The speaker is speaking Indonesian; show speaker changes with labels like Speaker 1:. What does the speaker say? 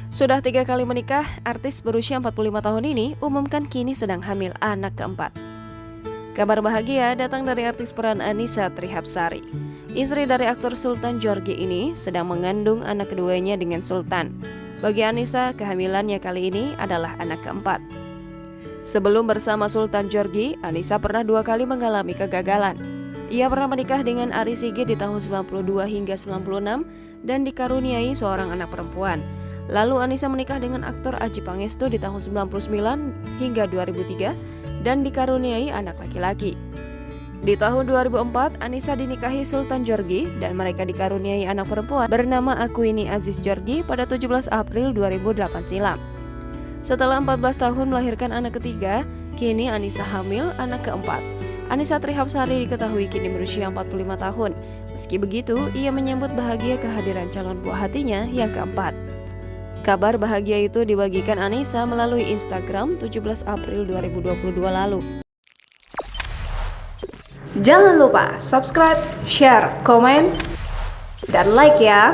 Speaker 1: Sudah 3 kali menikah, artis berusia 45 tahun ini umumkan kini sedang hamil anak keempat. Kabar bahagia datang dari artis peran Annisa Trihapsari. Istri dari aktor Sultan Djorghi ini sedang mengandung anak keduanya dengan Sultan. Bagi Annisa, kehamilannya kali ini adalah anak keempat. Sebelum bersama Sultan Djorghi, Annisa pernah 2 kali mengalami kegagalan. Ia pernah menikah dengan Ari Sigit di tahun 92 hingga 96 dan dikaruniai seorang anak perempuan. Lalu Annisa menikah dengan aktor Adjie Pangestu di tahun 99 hingga 2003 dan dikaruniai anak laki-laki. Di tahun 2004, Annisa dinikahi Sultan Djorghi dan mereka dikaruniai anak perempuan bernama Aquini Aziz Djorghi pada 17 April 2008 silam. Setelah 14 tahun melahirkan anak ketiga, kini Annisa hamil anak keempat. Annisa Trihapsari diketahui kini berusia 45 tahun. Meski begitu, ia menyambut bahagia kehadiran calon buah hatinya yang keempat. Kabar bahagia itu dibagikan Annisa melalui Instagram 17 April 2022 lalu.
Speaker 2: Jangan lupa subscribe, share, komen, dan like ya!